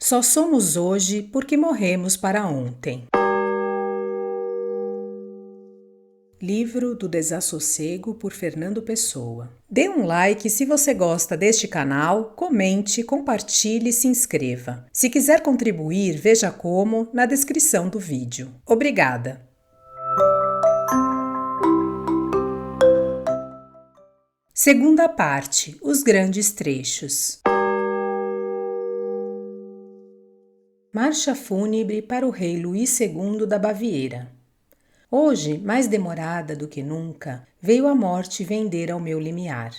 Só somos hoje porque morremos para ontem. Livro do Desassossego por Fernando Pessoa. Dê um like se você gosta deste canal, comente, compartilhe e se inscreva. Se quiser contribuir, veja como na descrição do vídeo. Obrigada! Segunda parte, os grandes trechos. Marcha fúnebre para o rei Luís II da Baviera. Hoje, mais demorada do que nunca, veio a morte vender ao meu limiar.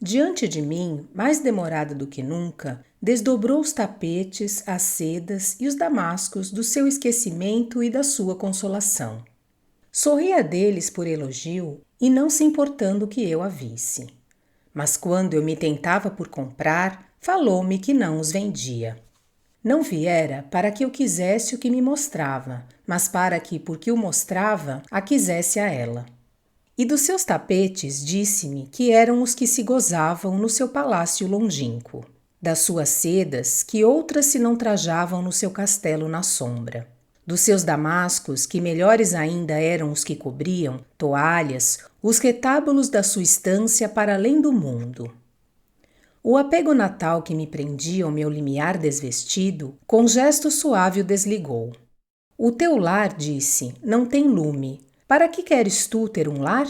Diante de mim, mais demorada do que nunca, desdobrou os tapetes, as sedas e os damascos do seu esquecimento e da sua consolação. Sorria deles por elogio e não se importando que eu a visse. Mas quando eu me tentava por comprar, falou-me que não os vendia. Não viera para que eu quisesse o que me mostrava, mas para que, porque o mostrava, a quisesse a ela. E dos seus tapetes disse-me que eram os que se gozavam no seu palácio longínquo, das suas sedas que outras se não trajavam no seu castelo na sombra, dos seus damascos que melhores ainda eram os que cobriam, toalhas, os retábulos da sua estância para além do mundo. O apego natal que me prendia ao meu limiar desvestido, com gesto suave o desligou. O teu lar, disse, não tem lume. Para que queres tu ter um lar?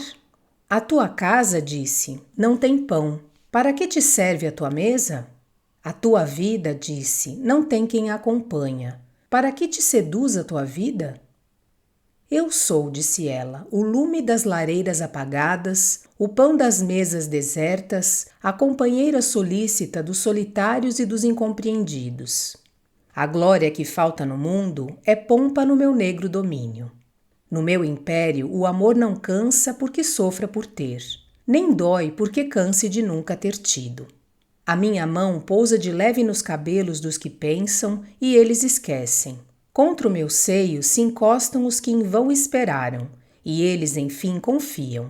A tua casa, disse, não tem pão. Para que te serve a tua mesa? A tua vida, disse, não tem quem a acompanha. Para que te seduz a tua vida? Eu sou, disse ela, o lume das lareiras apagadas, o pão das mesas desertas, a companheira solícita dos solitários e dos incompreendidos. A glória que falta no mundo é pompa no meu negro domínio. No meu império, o amor não cansa porque sofra por ter, nem dói porque canse de nunca ter tido. A minha mão pousa de leve nos cabelos dos que pensam e eles esquecem. Contra o meu seio se encostam os que em vão esperaram, e eles, enfim, confiam.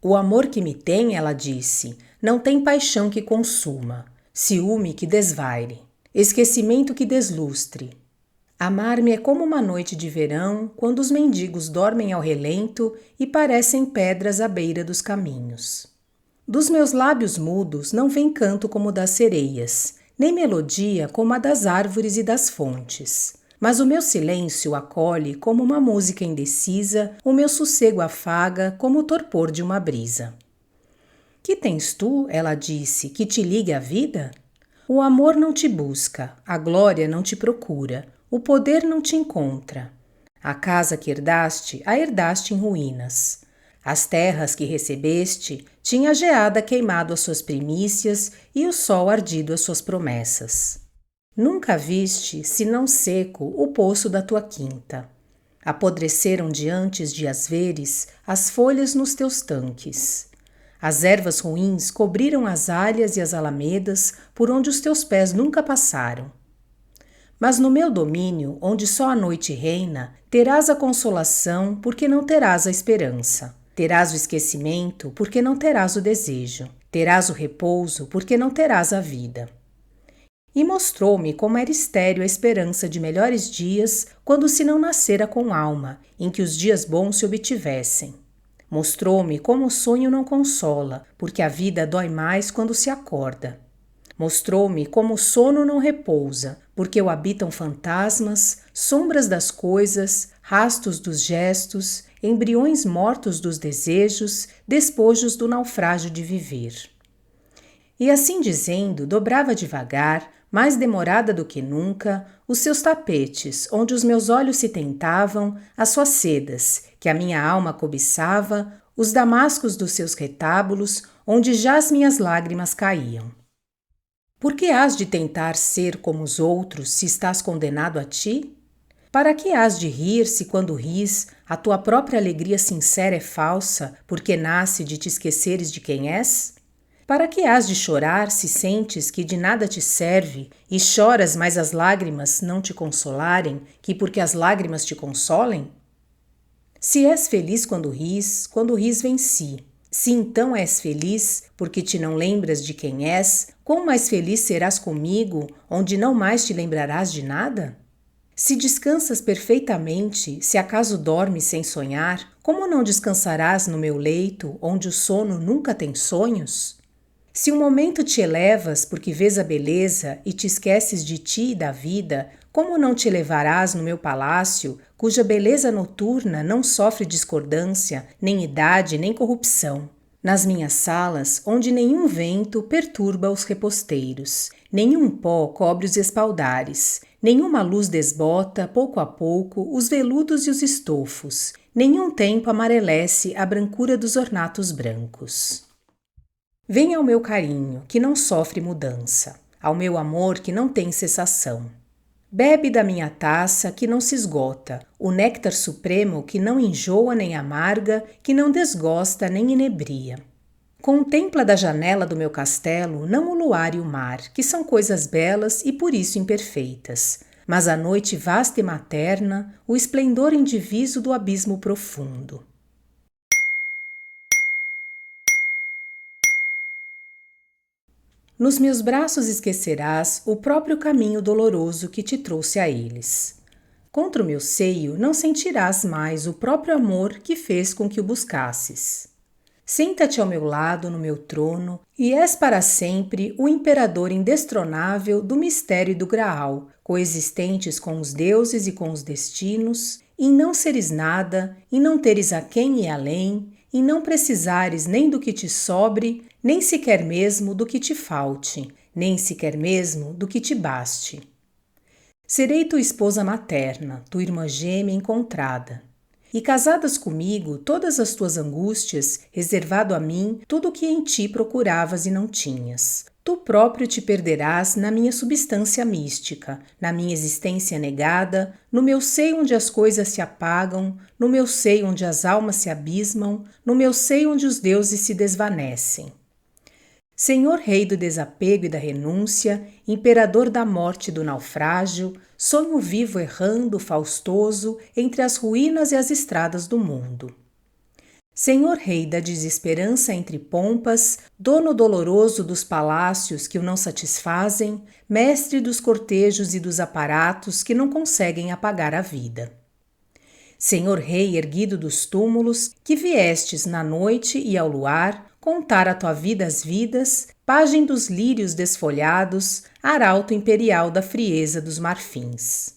O amor que me tem, ela disse, não tem paixão que consuma, ciúme que desvaire, esquecimento que deslustre. Amar-me é como uma noite de verão, quando os mendigos dormem ao relento e parecem pedras à beira dos caminhos. Dos meus lábios mudos não vem canto como o das sereias, nem melodia como a das árvores e das fontes. Mas o meu silêncio acolhe como uma música indecisa, o meu sossego afaga como o torpor de uma brisa. Que tens tu, ela disse, que te ligue à vida? O amor não te busca, a glória não te procura, o poder não te encontra. A casa que herdaste, a herdaste em ruínas. As terras que recebeste, tinha a geada queimado as suas primícias e o sol ardido as suas promessas. Nunca viste, senão seco, o poço da tua quinta. Apodreceram diante de as veres as folhas nos teus tanques. As ervas ruins cobriram as alhas e as alamedas por onde os teus pés nunca passaram. Mas no meu domínio, onde só a noite reina, terás a consolação porque não terás a esperança. Terás o esquecimento, porque não terás o desejo. Terás o repouso, porque não terás a vida. E mostrou-me como era estéril a esperança de melhores dias quando se não nascera com alma, em que os dias bons se obtivessem. Mostrou-me como o sonho não consola, porque a vida dói mais quando se acorda. Mostrou-me como o sono não repousa, porque o habitam fantasmas, sombras das coisas, rastos dos gestos, embriões mortos dos desejos, despojos do naufrágio de viver. E assim dizendo, dobrava devagar, mais demorada do que nunca, os seus tapetes, onde os meus olhos se tentavam, as suas sedas, que a minha alma cobiçava, os damascos dos seus retábulos, onde já as minhas lágrimas caíam. Por que hás de tentar ser como os outros, se estás condenado a ti? Para que hás de rir se quando ris, a tua própria alegria sincera é falsa, porque nasce de te esqueceres de quem és? Para que hás de chorar se sentes que de nada te serve e choras, mas as lágrimas não te consolarem, que porque as lágrimas te consolem? Se és feliz quando ris venci. Se então és feliz, porque te não lembras de quem és, quão mais feliz serás comigo, onde não mais te lembrarás de nada? Se descansas perfeitamente, se acaso dormes sem sonhar, como não descansarás no meu leito, onde o sono nunca tem sonhos? Se um momento te elevas porque vês a beleza e te esqueces de ti e da vida, como não te elevarás no meu palácio, cuja beleza noturna não sofre discordância, nem idade, nem corrupção? Nas minhas salas, onde nenhum vento perturba os reposteiros, nenhum pó cobre os espaldares, nenhuma luz desbota, pouco a pouco, os veludos e os estofos, nenhum tempo amarelece a brancura dos ornatos brancos. Venha ao meu carinho, que não sofre mudança, ao meu amor, que não tem cessação. Bebe da minha taça, que não se esgota, o néctar supremo, que não enjoa nem amarga, que não desgosta nem inebria. Contempla da janela do meu castelo não o luar e o mar, que são coisas belas e por isso imperfeitas, mas a noite vasta e materna, o esplendor indiviso do abismo profundo. Nos meus braços esquecerás o próprio caminho doloroso que te trouxe a eles. Contra o meu seio não sentirás mais o próprio amor que fez com que o buscasses. Senta-te ao meu lado no meu trono e és para sempre o imperador indestronável do mistério e do Graal, coexistentes com os deuses e com os destinos, em não seres nada, em não teres a quem e além, em não precisares nem do que te sobre, nem sequer mesmo do que te falte, nem sequer mesmo do que te baste. Serei tua esposa materna, tua irmã gêmea encontrada. E casadas comigo, todas as tuas angústias, reservado a mim tudo o que em ti procuravas e não tinhas. Tu próprio te perderás na minha substância mística, na minha existência negada, no meu seio onde as coisas se apagam, no meu seio onde as almas se abismam, no meu seio onde os deuses se desvanecem. Senhor Rei do desapego e da renúncia, imperador da morte e do naufrágio, sonho vivo errando, faustoso, entre as ruínas e as estradas do mundo. Senhor Rei da desesperança entre pompas, dono doloroso dos palácios que o não satisfazem, mestre dos cortejos e dos aparatos que não conseguem apagar a vida. Senhor Rei erguido dos túmulos, que viestes na noite e ao luar, contar a tua vida às vidas, pajem dos lírios desfolhados, arauto imperial da frieza dos marfins.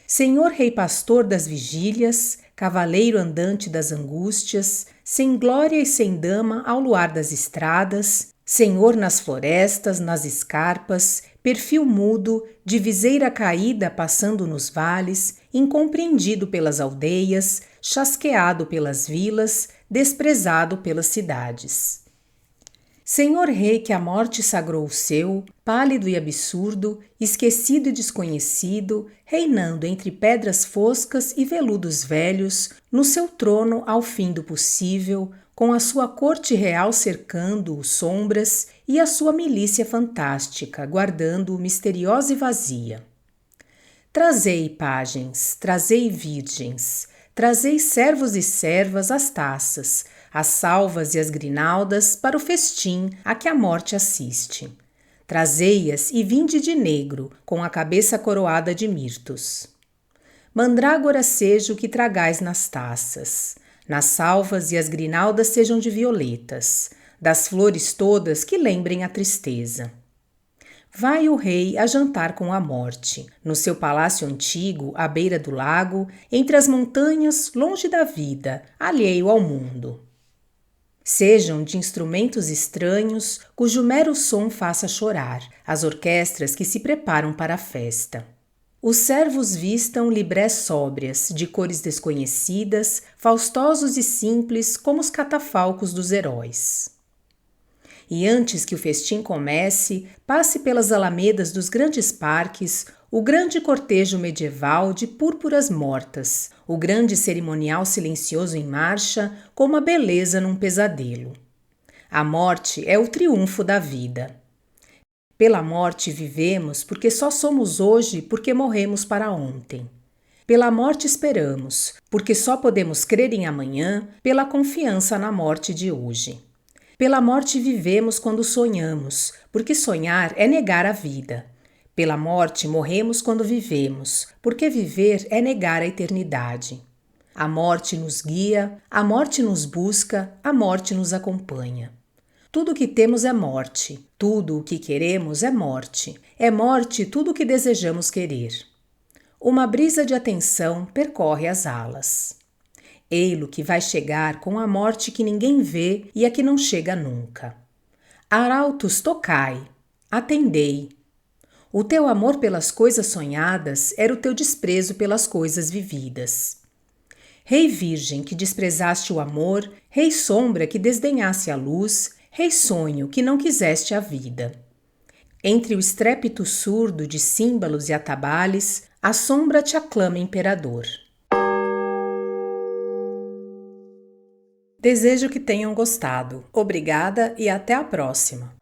Senhor Rei pastor das vigílias, cavaleiro andante das angústias, sem glória e sem dama ao luar das estradas, Senhor nas florestas, nas escarpas, perfil mudo, de viseira caída passando nos vales, incompreendido pelas aldeias, chasqueado pelas vilas, desprezado pelas cidades. Senhor Rei que a morte sagrou o seu, pálido e absurdo, esquecido e desconhecido, reinando entre pedras foscas e veludos velhos, no seu trono ao fim do possível, com a sua corte real cercando-o sombras e a sua milícia fantástica guardando-o misteriosa e vazia. Trazei, pajens, trazei virgens, trazei servos e servas as taças, as salvas e as grinaldas para o festim a que a morte assiste. Trazei-as e vinde de negro, com a cabeça coroada de mirtos. Mandrágora seja o que tragais nas taças. Nas salvas e as grinaldas sejam de violetas, das flores todas que lembrem a tristeza. Vai o rei a jantar com a morte, no seu palácio antigo, à beira do lago, entre as montanhas, longe da vida, alheio ao mundo. Sejam de instrumentos estranhos, cujo mero som faça chorar, as orquestras que se preparam para a festa. Os servos vistam librés sóbrias, de cores desconhecidas, faustosos e simples como os catafalcos dos heróis. E antes que o festim comece, passe pelas alamedas dos grandes parques o grande cortejo medieval de púrpuras mortas, o grande cerimonial silencioso em marcha, como a beleza num pesadelo. A morte é o triunfo da vida. Pela morte vivemos porque só somos hoje porque morremos para ontem. Pela morte esperamos, porque só podemos crer em amanhã pela confiança na morte de hoje. Pela morte vivemos quando sonhamos, porque sonhar é negar a vida. Pela morte morremos quando vivemos, porque viver é negar a eternidade. A morte nos guia, a morte nos busca, a morte nos acompanha. Tudo o que temos é morte, tudo o que queremos é morte tudo o que desejamos querer. Uma brisa de atenção percorre as alas. Ei-lo que vai chegar com a morte que ninguém vê e a que não chega nunca. Arautos, tocai, atendei. O teu amor pelas coisas sonhadas era o teu desprezo pelas coisas vividas. Rei virgem que desprezaste o amor, rei sombra que desdenhasse a luz, rei sonho que não quiseste a vida. Entre o estrépito surdo de símbolos e atabalhes, a sombra te aclama imperador. Desejo que tenham gostado. Obrigada e até a próxima!